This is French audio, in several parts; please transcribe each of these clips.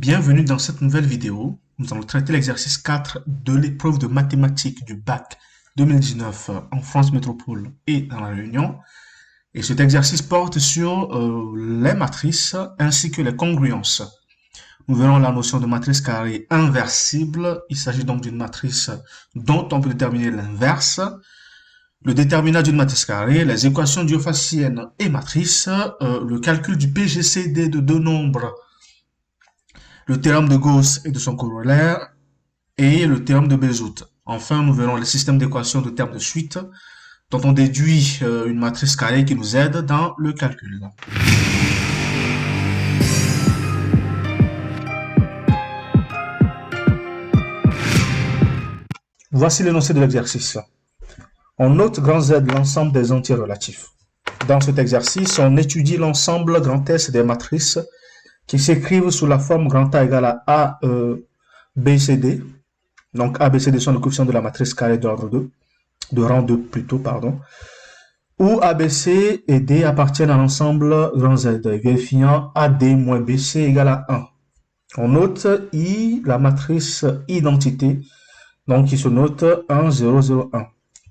Bienvenue dans cette nouvelle vidéo. Nous allons traiter l'exercice 4 de l'épreuve de mathématiques du bac 2019 en France métropole et dans la Réunion. Et cet exercice porte sur les matrices ainsi que les congruences. Nous verrons la notion de matrice carrée inversible. Il s'agit donc d'une matrice dont on peut déterminer l'inverse. Le déterminant d'une matrice carrée, les équations diophaciennes et matrices, le calcul du PGCD de deux nombres, le théorème de Gauss et de son corollaire, et le théorème de Bézout. Enfin, nous verrons les systèmes d'équations de termes de suite, dont on déduit une matrice carrée qui nous aide dans le calcul. Voici l'énoncé de l'exercice. On note grand Z l'ensemble des entiers relatifs. Dans cet exercice, on étudie l'ensemble grand S des matrices qui s'écrivent sous la forme grand A égale à B, C, D. Donc A, B, C, D sont les coefficients de la matrice carrée d'ordre 2, de rang 2 plutôt, pardon. Où A, B, C et D appartiennent à l'ensemble grand Z, vérifiant AD moins BC égale à 1. On note I, la matrice identité, donc qui se note 1, 0, 0, 1.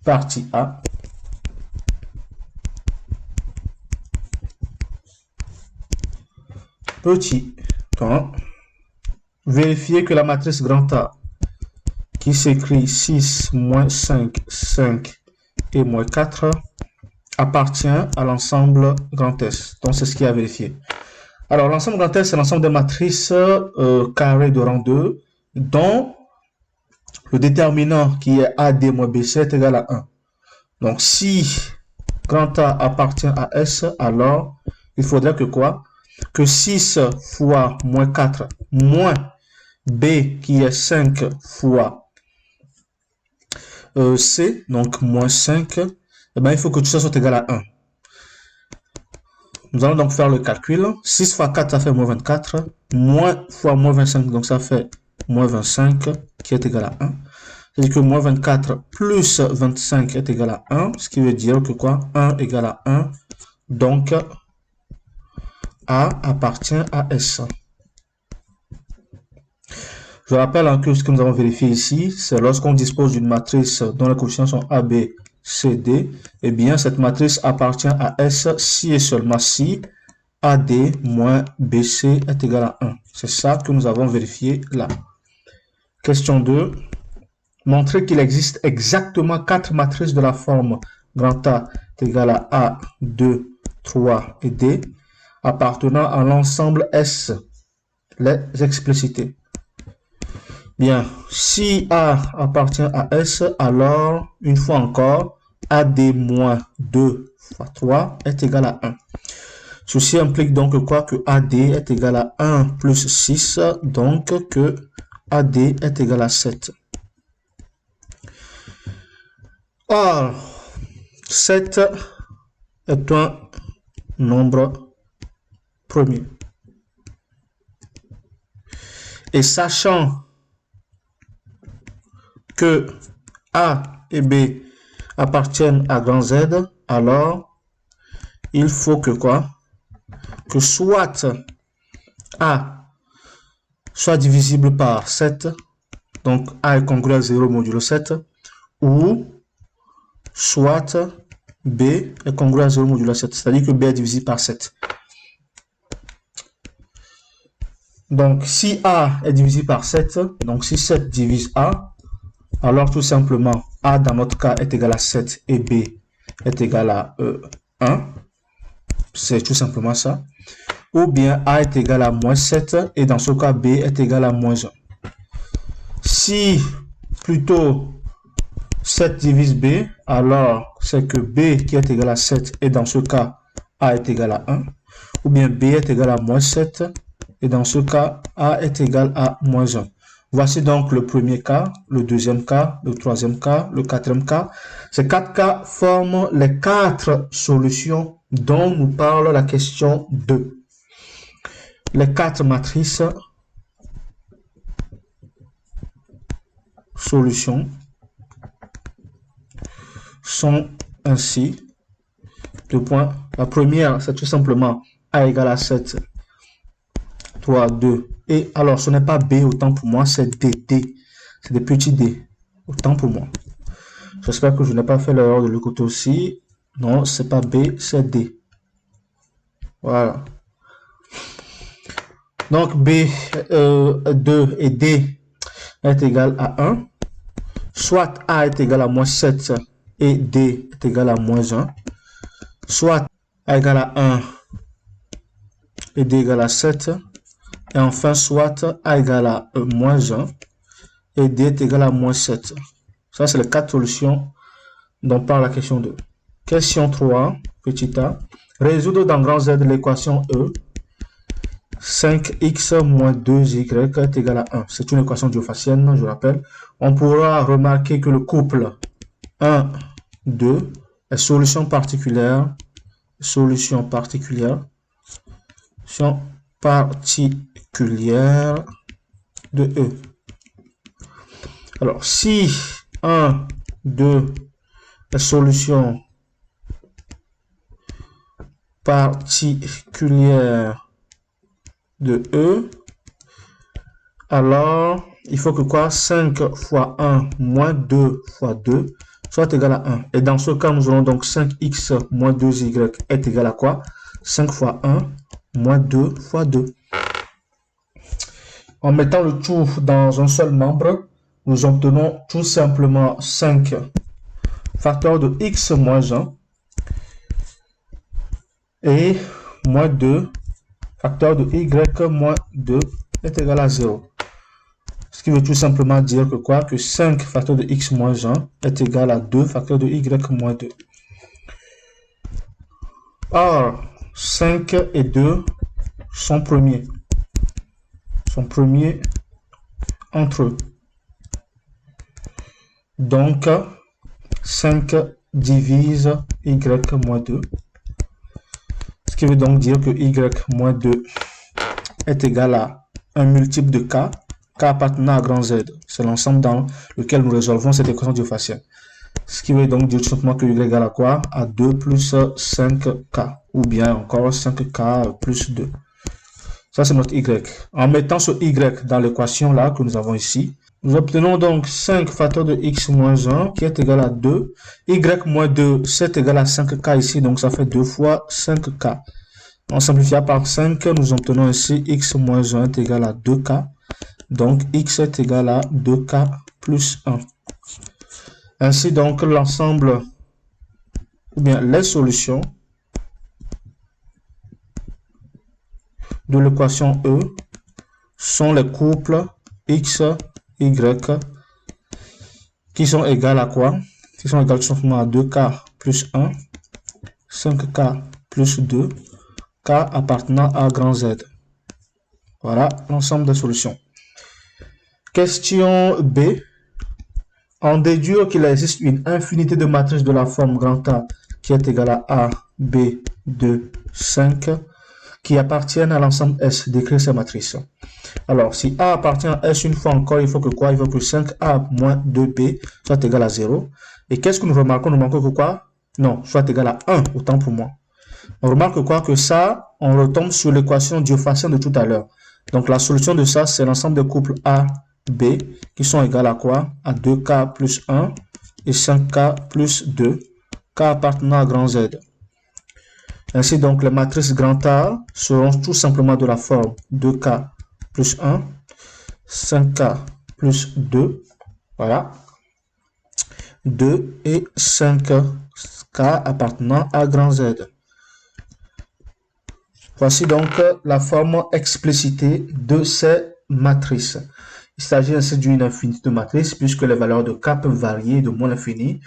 Partie A. Petit 1. Vérifier que la matrice grand A, qui s'écrit 6, moins 5, 5 et moins 4, appartient à l'ensemble grand S. Donc, c'est ce qui est à vérifier. Alors, l'ensemble grand S, c'est l'ensemble des matrices carrées de rang 2, dont le déterminant qui est AD moins BC est égal à 1. Donc, si grand A appartient à S, alors il faudrait que quoi? Que 6 fois moins 4 moins B qui est 5 fois C, donc moins 5, eh bien, il faut que tout ça soit égal à 1. Nous allons donc faire le calcul. 6 fois 4, ça fait moins 24. Moins fois moins 25, donc ça fait moins 25, qui est égal à 1. C'est-à-dire que moins 24 plus 25 est égal à 1, ce qui veut dire que quoi? 1 égale à 1. Donc, A appartient à S. Je rappelle que ce que nous avons vérifié ici, c'est lorsqu'on dispose d'une matrice dont les coefficients sont A, B, C, D, eh bien, cette matrice appartient à S si et seulement si AD moins BC est égal à 1. C'est ça que nous avons vérifié là. Question 2. Montrer qu'il existe exactement 4 matrices de la forme grand A est égal à 2, 3 et D, appartenant à l'ensemble S. Les expliciter. Bien, si A appartient à S, alors, une fois encore, AD moins 2 fois 3 est égal à 1. Ceci implique donc quoi? Que AD est égal à 1 plus 6, donc que AD est égal à 7. Or, 7 est un nombre premier. Et sachant que A et B appartiennent à grand Z, alors il faut que quoi? Que soit A soit divisible par 7, donc A est congruent à 0 modulo 7, ou soit B est congruent à 0 modulo 7, c'est-à-dire que B est divisible par 7. Donc, si A est divisé par 7, donc si 7 divise A, alors tout simplement, A dans notre cas est égal à 7 et B est égal à 1. C'est tout simplement ça. Ou bien A est égal à moins 7 et dans ce cas, B est égal à moins 1. Si plutôt 7 divise B, alors c'est que B qui est égal à 7 et dans ce cas, A est égal à 1. Ou bien B est égal à moins 7 et dans ce cas, A est égal à moins 1. Voici donc le premier cas, le deuxième cas, le troisième cas, le quatrième cas. Ces 4 cas forment les 4 solutions dont nous parle la question 2. Les 4 matrices solutions sont ainsi. 2 points. La première, c'est tout simplement A égale à 7, 3, 2 Et alors, ce n'est pas B, autant pour moi, c'est D. C'est des petits D, autant pour moi. J'espère que je n'ai pas fait l'erreur de l'autre côté aussi. Non, c'est pas B, c'est D. Voilà. Donc, B, 2 et D est égal à 1. Soit A est égal à moins 7 et D est égal à moins 1. Soit A égale à 1 et D égale à 7. Et enfin, soit A égale à moins 1 et D est égal à moins 7. Ça, c'est les 4 solutions dont parle la question 2. Question 3, petit a. Résoudre dans grand Z l'équation E. 5x moins 2y est égal à 1. C'est une équation diophacienne, je rappelle. On pourra remarquer que le couple 1, 2 est solution particulière de E. Alors, si 1, 2 est solution particulière de E, alors il faut que quoi? 5 fois 1 moins 2 fois 2 soit égal à 1. Et dans ce cas, nous aurons donc 5x moins 2y est égal à quoi? 5 fois 1 moins 2 fois 2. En mettant le tout dans un seul nombre, nous obtenons tout simplement 5 facteur de x moins 1 et moins 2 facteur de y moins 2 est égal à 0. Ce qui veut tout simplement dire que quoi? Que 5 facteur de x moins 1 est égal à 2 facteur de y moins 2. Or, 5 et 2 sont premiers entre eux. Donc, 5 divise y moins 2. Ce qui veut donc dire que y moins 2 est égal à un multiple de k appartenant à grand Z. C'est l'ensemble dans lequel nous résolvons cette équation diophacienne. Ce qui veut donc dire tout simplement que y égale à quoi? À 2 plus 5k. Ou bien encore 5k plus 2. Ça, c'est notre y. En mettant ce y dans l'équation là que nous avons ici, nous obtenons donc 5 facteur de x moins 1 qui est égal à 2. Y moins 2, c'est égal à 5k ici, donc ça fait 2 fois 5k. En simplifiant par 5, nous obtenons ici x moins 1 est égal à 2k. Donc x est égal à 2k plus 1. Ainsi donc l'ensemble, ou bien les solutions de l'équation E sont les couples x, y qui sont égales à quoi? Qui sont égales tout simplement à 2k plus 1, 5k plus 2, k appartenant à grand Z. Voilà l'ensemble des solutions. Question B. En déduire qu'il existe une infinité de matrices de la forme grand A qui est égale à A, B, 2, 5 qui appartiennent à l'ensemble S. Décrire ces matrices. Alors, si A appartient à S une fois encore, il faut que quoi? Il faut que 5A moins 2B soit égal à 0. Et qu'est-ce que nous remarquons? Nous remarquons que quoi? Non, soit égal à 1, autant pour moi. On remarque quoi? Que ça, on retombe sur l'équation diophacienne de tout à l'heure. Donc, la solution de ça, c'est l'ensemble des couples A, B, qui sont égales à quoi? À 2K plus 1 et 5K plus 2, K appartenant à grand Z. Ainsi donc, les matrices grand A seront tout simplement de la forme 2K plus 1, 5K plus 2, voilà, 2 et 5K appartenant à grand Z. Voici donc la forme explicitée de ces matrices. Il s'agit ainsi d'une infinité de matrices puisque les valeurs de K peuvent varier de moins l'infini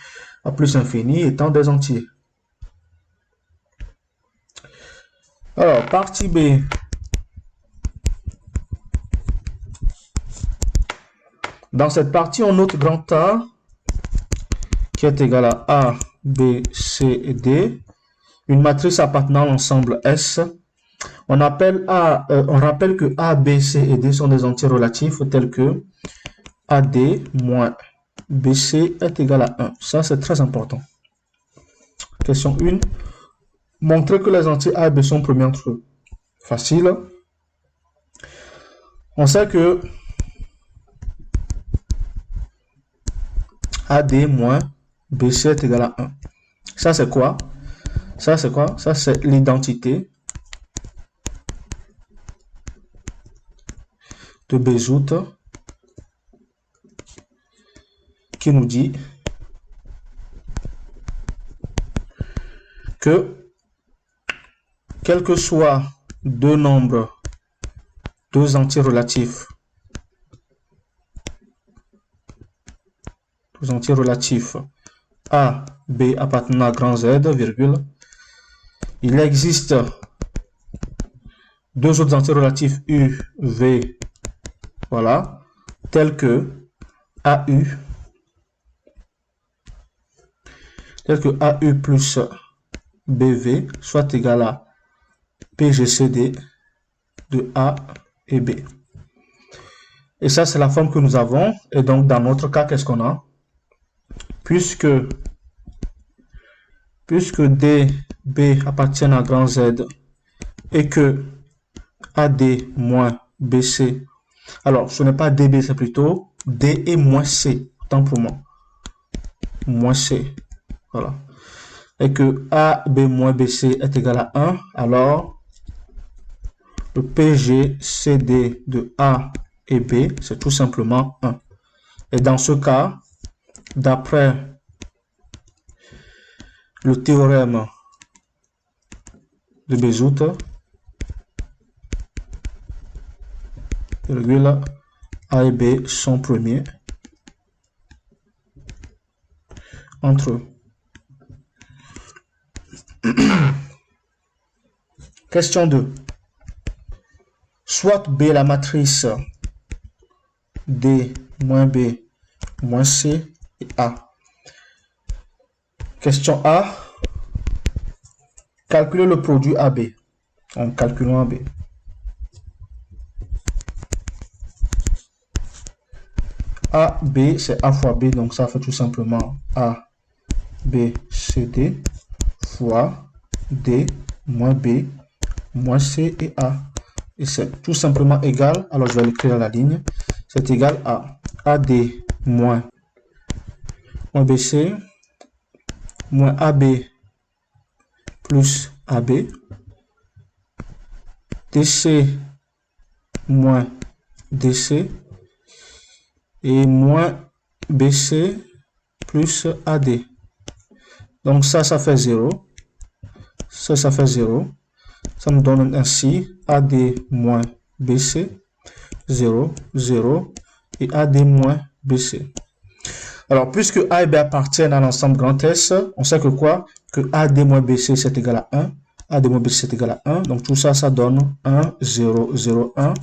à plus l'infini étant des entiers. Alors, partie B. Dans cette partie, on note grand A qui est égal à A, B, C et D. Une matrice appartenant à l'ensemble S. On rappelle que A, B, C et D sont des entiers relatifs tels que AD moins BC est égal à 1. Ça, c'est très important. Question 1. Montrer que les entiers A et B sont premiers entre eux. Facile. On sait que AD moins BC est égal à 1. Ça, c'est quoi? Ça, c'est quoi? Ça, c'est l'identité de Bézout qui nous dit que quels que soient deux nombres, deux entiers relatifs, A, B appartenant à grand Z, virgule, il existe deux autres entiers relatifs U, V, voilà, tels que AU plus BV soit égal à PGCD de A et B. Et ça, c'est la forme que nous avons. Et donc, dans notre cas, qu'est-ce qu'on a? Puisque D, B appartiennent à grand Z et que AD moins BC, alors ce n'est pas DB, c'est plutôt D et moins C, autant pour moi, moins C, voilà, et que AB moins BC est égal à 1, alors le PGCD de A et B, c'est tout simplement 1. Et dans ce cas, d'après le théorème de Bézout, virgule, A et B sont premiers entre eux. Question 2. Soit B la matrice D moins B moins C et A. Question A. Calculer le produit AB. En calculant AB. AB, c'est A fois B, donc ça fait tout simplement A, B, C, D fois D moins B moins C et A. Et c'est tout simplement égal, alors je vais l'écrire à la ligne, c'est égal à AD moins BC moins AB plus AB, DC moins DC et moins BC plus AD. Donc ça fait 0. Ça fait 0. Ça nous donne ainsi AD moins BC, 0, 0 et AD moins BC. Alors, puisque A et B appartiennent à l'ensemble grand S, on sait que quoi? Que AD moins BC c'est égal à 1. AD moins BC c'est égal à 1. Donc tout ça, ça donne 1, 0, 0, 1,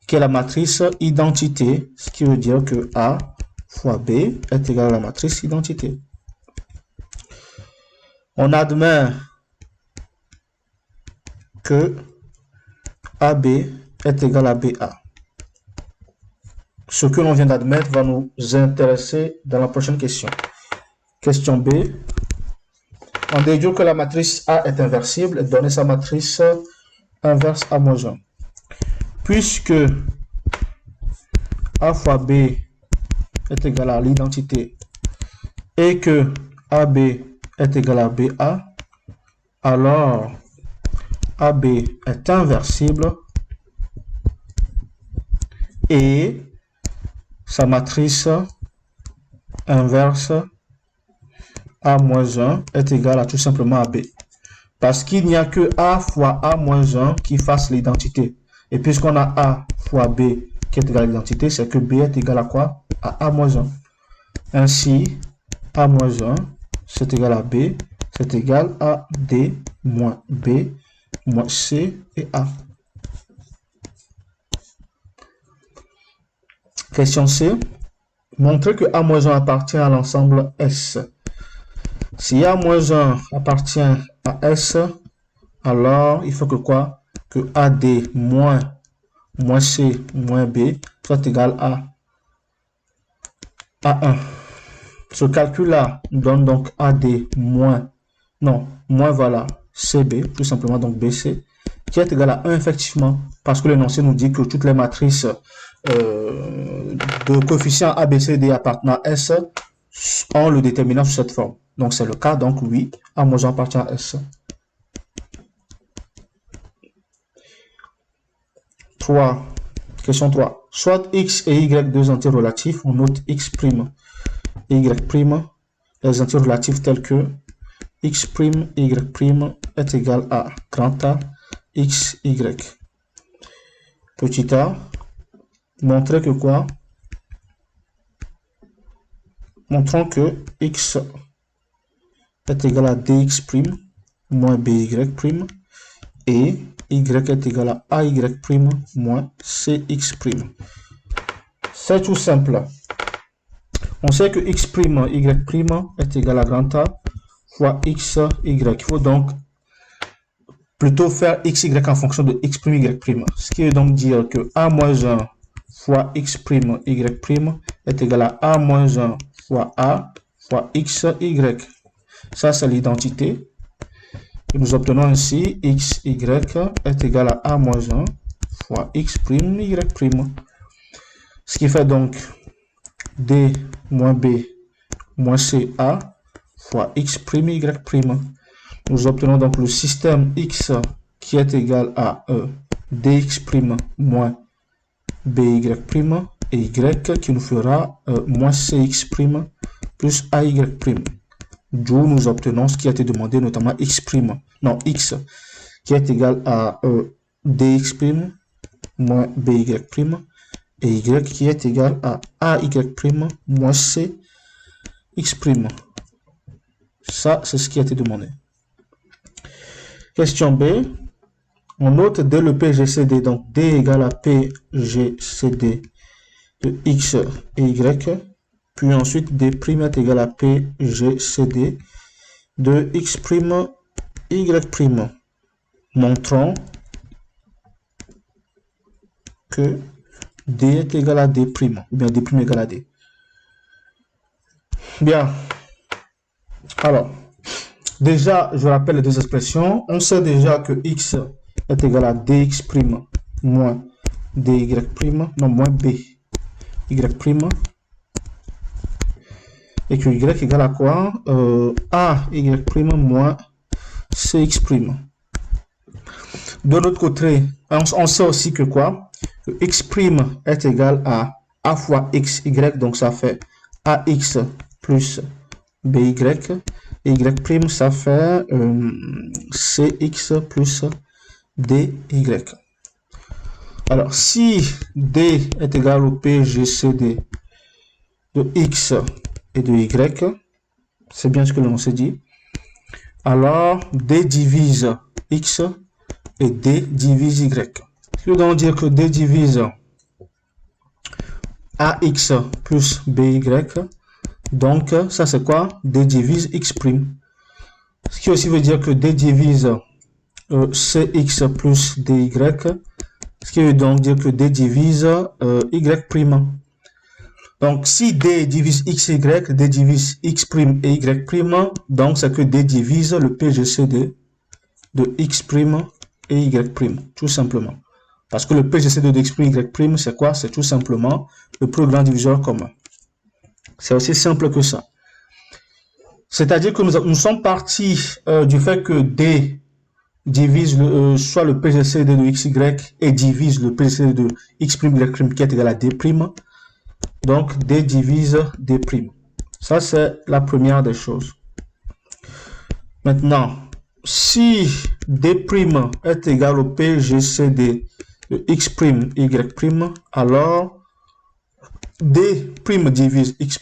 qui est la matrice identité, ce qui veut dire que A fois B est égal à la matrice identité. On admet que AB est égal à BA. Ce que l'on vient d'admettre va nous intéresser dans la prochaine question. Question B. On déduit que la matrice A est inversible et donner sa matrice inverse A moins 1. Puisque A fois B est égal à l'identité et que AB est égal à BA, alors AB est inversible et sa matrice inverse A-1 est égale à tout simplement à B. Parce qu'il n'y a que A fois A-1 qui fasse l'identité. Et puisqu'on a A fois B qui est égal à l'identité, c'est que B est égal à quoi? À A-1. Ainsi, A-1, c'est égal à B, c'est égal à D moins B moins C et A. Question C. Montrer que A-1 appartient à l'ensemble S. Si A-1 appartient à S, alors il faut que quoi? Que AD moins C moins B soit égal à A1. Ce calcul-là donne donc AD moins voilà, CB, tout simplement donc BC, qui est égal à 1 effectivement, parce que l'énoncé nous dit que toutes les matrices de coefficients A, B, C, D appartenant à S ont le déterminant sous cette forme. Donc c'est le cas, donc oui, A-1 appartient à S. 3. Question 3. Soit X et Y deux entiers relatifs, on note X' et Y', les entiers relatifs tels que X', Y' est égal à grand A, X, Y. Petit a, montrer que quoi? Montrons que X est égal à DX' moins BY' et Y est égal à AY' moins CX'. C'est tout simple. On sait que X', Y' est égal à grand A fois X, Y. Il faut donc plutôt faire X, Y en fonction de X', Y'. Ce qui veut donc dire que A-1 fois X', Y' est égal à A-1 fois A fois X, Y. Ça, c'est l'identité. Et nous obtenons ainsi X, Y est égal à A-1 fois X', Y'. Ce qui fait donc D moins B moins CA fois X', Y'. Nous obtenons donc le système X qui est égal à DX' moins BY' et Y qui nous fera moins CX' plus AY'. D'où nous obtenons ce qui a été demandé, notamment X' qui est égal à DX' moins BY' et Y qui est égal à AY' moins CX'. Ça, c'est ce qui a été demandé. Question B. On note dès le PGCD, donc D égale à PGCD de X et Y, puis ensuite D' est égal à PGCD de X', Y'. Montrons que D est égal à D', ou bien D' égal à D. Bien. Alors, déjà, je rappelle les deux expressions. On sait déjà que X est égal à DX' moins DY', non, moins BY', et que Y est égal à quoi? AY' moins CX'. De l'autre côté, on sait aussi que quoi? Que X' est égal à A fois XY, donc ça fait AX plus BY, et Y', ça fait CX plus DY. Alors, si D est égal au PGCD de X et de Y, c'est bien ce que l'on s'est dit, alors D divise X et D divise Y. Ce qui veut donc dire que D divise AX plus BY, donc ça c'est quoi? D divise X'. Ce qui aussi veut dire que D divise CX plus DY, ce qui veut donc dire que D divise Y'. Donc si D divise XY, D divise X' et Y', donc c'est que D divise le PGCD de X' et Y', tout simplement. Parce que le PGCD de X', Y', c'est quoi? C'est tout simplement le plus grand diviseur commun. C'est aussi simple que ça. C'est-à-dire que nous sommes partis du fait que D divise soit le PGCD de XY et divise le PGCD de X', Y' qui est égal à D'. Donc, D divise D'. Ça, c'est la première des choses. Maintenant, si D' est égal au PGCD de X', Y', alors D' divise X'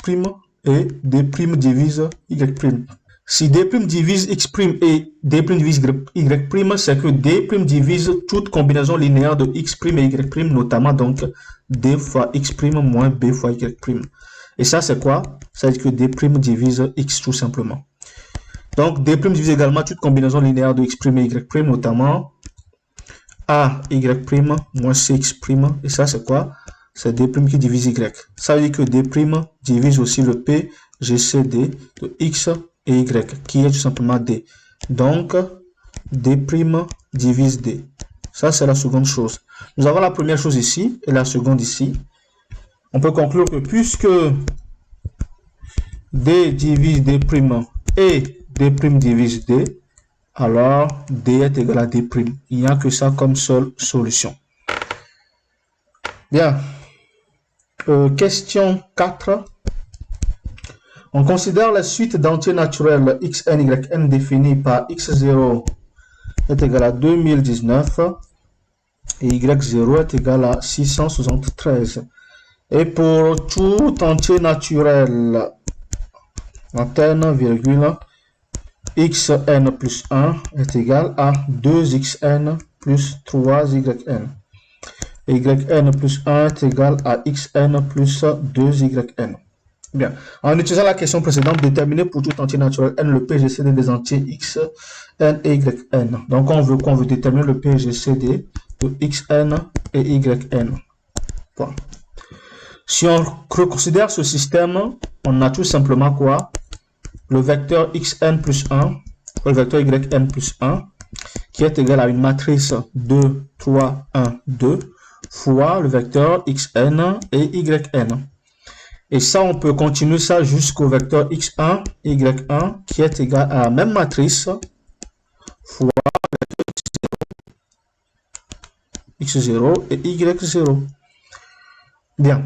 et D' divise Y'. Si D' divise X' et D' divise Y', c'est que D' divise toute combinaison linéaire de X' et Y', notamment donc D fois X' moins B fois Y'. Et ça, c'est quoi? Ça veut dire que D' divise X tout simplement. Donc, D' divise également toute combinaison linéaire de X' et Y', notamment A, Y' moins CX'. Et ça, c'est quoi? C'est D' qui divise Y. Ça veut dire que D' divise aussi le PGCD de X et Y, qui est tout simplement D. Donc, D' divise D. Ça, c'est la seconde chose. Nous avons la première chose ici et la seconde ici. On peut conclure que puisque D divise D' et D' divise D, alors D est égal à D'. Il n'y a que ça comme seule solution. Bien. Question 4. On considère la suite d'entiers naturels xn, yn définie par x0 est égal à 2019 et y0 est égal à 673. Et pour tout entier naturel, antenne, virgule, xn plus 1 est égal à 2xn plus 3yn. Et yn plus 1 est égal à xn plus 2yn. Bien. En utilisant la question précédente, déterminer pour tout entier naturel n le PGCD des entiers x, n et yn. Donc, on veut déterminer le PGCD de xn et yn. Point. Si on reconsidère ce système, on a tout simplement quoi? Le vecteur xn plus 1, le vecteur yn plus 1, qui est égal à une matrice 2, 3, 1, 2, fois le vecteur xn et yn. Et ça, on peut continuer ça jusqu'au vecteur x1, y1, qui est égal à la même matrice, fois x0 et y0. Bien.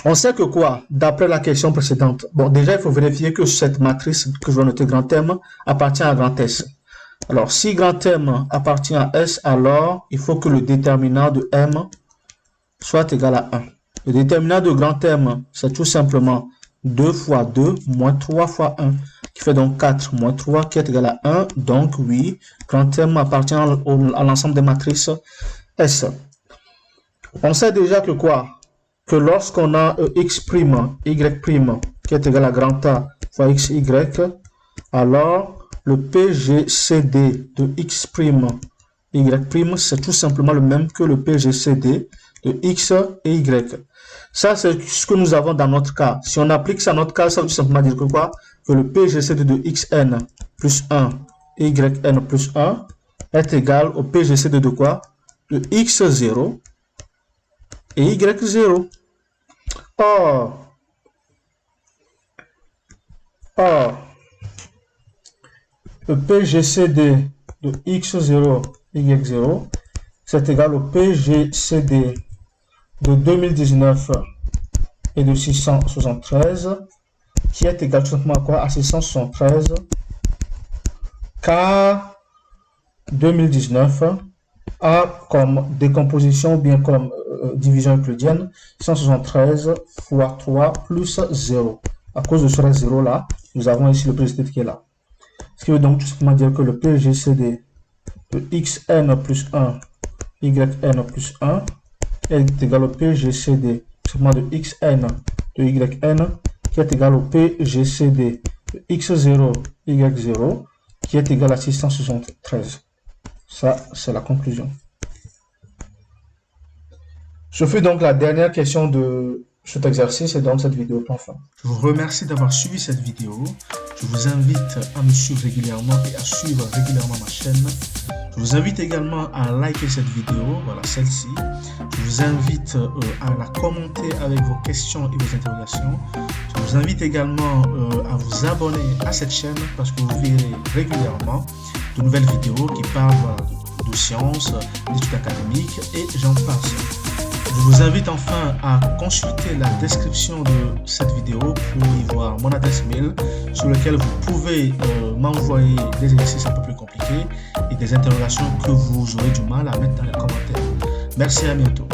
On sait que quoi? D'après la question précédente. Bon, déjà, il faut vérifier que cette matrice que je vais noter grand M appartient à grand S. Alors, si grand M appartient à S, alors il faut que le déterminant de M soit égal à 1. Le déterminant de grand M, c'est tout simplement 2 fois 2 moins 3 fois 1, qui fait donc 4 moins 3, qui est égal à 1. Donc, oui, grand M appartient à l'ensemble des matrices S. On sait déjà que quoi? Que lorsqu'on a x', y', qui est égal à grand A fois xy, alors le PGCD de x', y', c'est tout simplement le même que le PGCD de x et y. Ça, c'est ce que nous avons dans notre cas. Si on applique ça à notre cas, ça veut tout simplement dire que quoi? Que le PGCD de xn plus 1 et yn plus 1 est égal au PGCD de quoi? De x0 et y0. Or, le PGCD de x0 et y0, c'est égal au PGCD de 2019 et de 673, qui est égal tout simplement à quoi? À 673, car 2019 a comme décomposition, bien comme division euclidienne, 173 fois 3 plus 0. À cause de ce 0 là, nous avons ici le PGCD qui est là. Ce qui veut donc tout simplement dire que le PGCD de xn plus 1, yn plus 1 est égal au PGCD simplement de xn de yn, qui est égal au PGCD de x0, y0, qui est égal à 673. Ça, c'est la conclusion. Je fais donc la dernière question de cet exercice et donc cette vidéo prend fin. Je vous remercie d'avoir suivi cette vidéo. Je vous invite à me suivre régulièrement et à suivre régulièrement ma chaîne. Je vous invite également à liker cette vidéo, voilà celle-ci. Je vous invite à la commenter avec vos questions et vos interrogations. Je vous invite également à vous abonner à cette chaîne parce que vous verrez régulièrement de nouvelles vidéos qui parlent de sciences, d'études académiques et j'en passe. Je vous invite enfin à consulter la description de cette vidéo pour y voir mon adresse mail sur laquelle vous pouvez m'envoyer des exercices un peu plus compliqués et des interrogations que vous aurez du mal à mettre dans les commentaires. Merci, à bientôt.